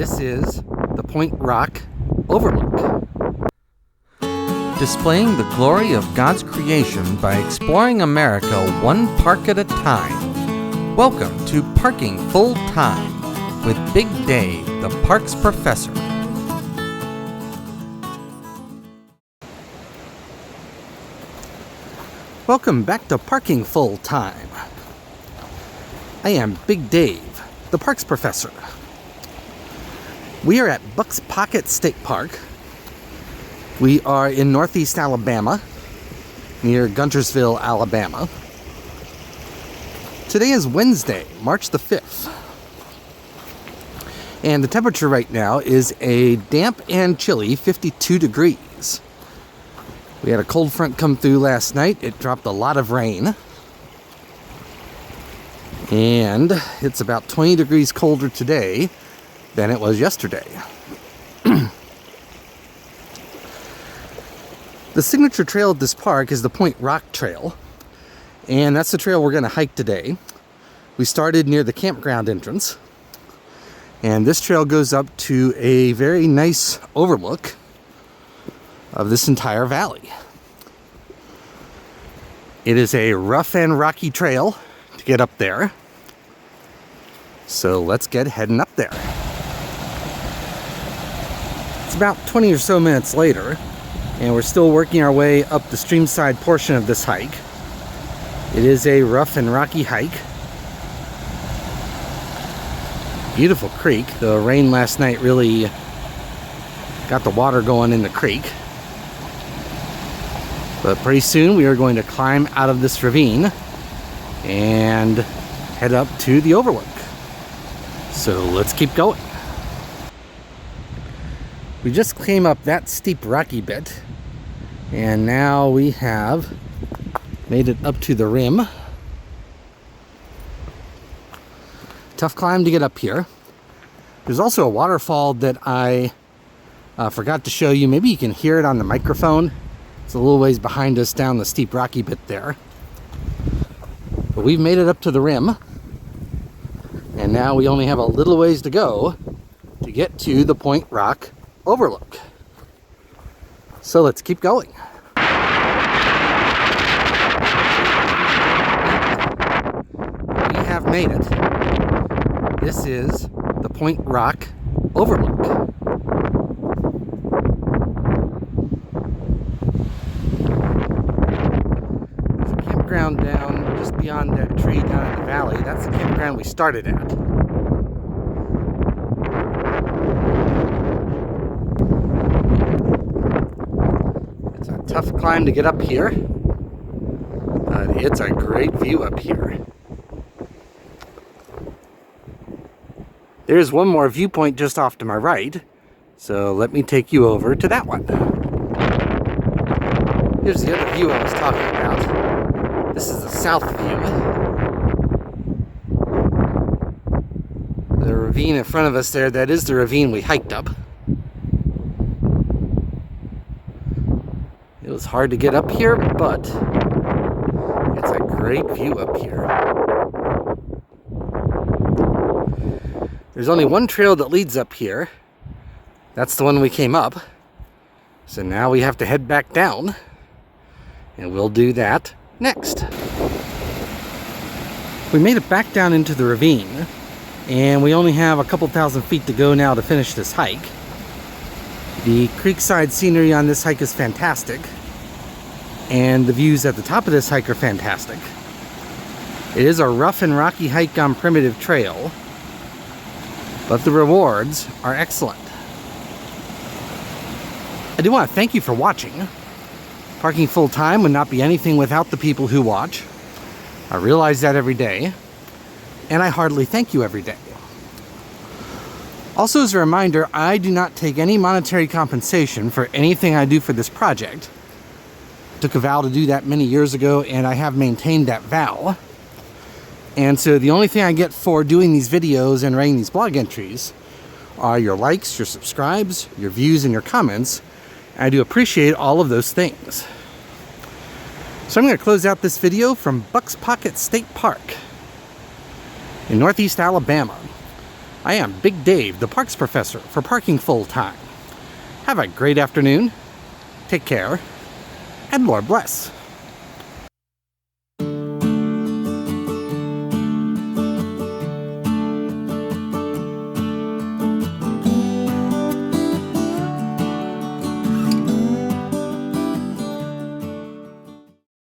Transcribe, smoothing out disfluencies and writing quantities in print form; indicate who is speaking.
Speaker 1: This is the Point Rock Overlook. Displaying the glory of God's creation by exploring America one park at a time. Welcome to Parking Full Time with Big Dave, the Parks Professor. Welcome back to Parking Full Time. I am Big Dave, the Parks Professor. We are at Buck's Pocket State Park. We are in northeast Alabama, near Guntersville, Alabama. Today is Wednesday, March the 5th. And the temperature right now is a damp and chilly 52 degrees. We had a cold front come through last night. It dropped a lot of rain. And it's about 20 degrees colder today than it was yesterday. The signature trail at this park is the Point Rock Trail, and that's the trail we're going to hike today. We started near the campground entrance, and this trail goes up to a very nice overlook of this entire valley. It is a rough and rocky trail to get up there, so let's get heading up there. It's about 20 or so minutes later, and we're still working our way up the streamside portion of this hike. It is a rough and rocky hike. Beautiful creek. The rain last night really got the water going in the creek. But pretty soon we are going to climb out of this ravine and head up to the overlook. So let's keep going. We just came up that steep rocky bit, and now we have made it up to the rim. Tough climb to get up here. There's also a waterfall that I forgot to show you. Maybe you can hear it on the microphone. It's a little ways behind us down the steep rocky bit there. But we've made it up to the rim, and now we only have a little ways to go to get to the Point Rock Overlook. So let's keep going. We have made it. This is the Point Rock Overlook. There's a campground down just beyond that tree down in the valley. That's the campground we started at. Tough climb to get up here, but it's a great view up here. There's one more viewpoint just off to my right, so let me take you over to that one. Here's the other view I was talking about. This is the south view. The ravine in front of us there, that is the ravine we hiked up. It was hard to get up here, but it's a great view up here. There's only one trail that leads up here. That's the one we came up. So now we have to head back down, and we'll do that next. We made it back down into the ravine, and we only have a couple thousand feet to go now to finish this hike. The creekside scenery on this hike is fantastic, and the views at the top of this hike are fantastic. It is a rough and rocky hike on primitive trail, but the rewards are excellent. I do want to thank you for watching. Parking Full Time would not be anything without the people who watch. I realize that every day, and I heartily thank you every day. Also, as a reminder, I do not take any monetary compensation for anything I do for this project. I took a vow to do that many years ago, and I have maintained that vow. And so the only thing I get for doing these videos and writing these blog entries are your likes, your subscribes, your views, and your comments. And I do appreciate all of those things. So I'm going to close out this video from Buck's Pocket State Park in northeast Alabama. I am Big Dave, the parks professor for parking full time. Have a great afternoon, take care, and Lord bless.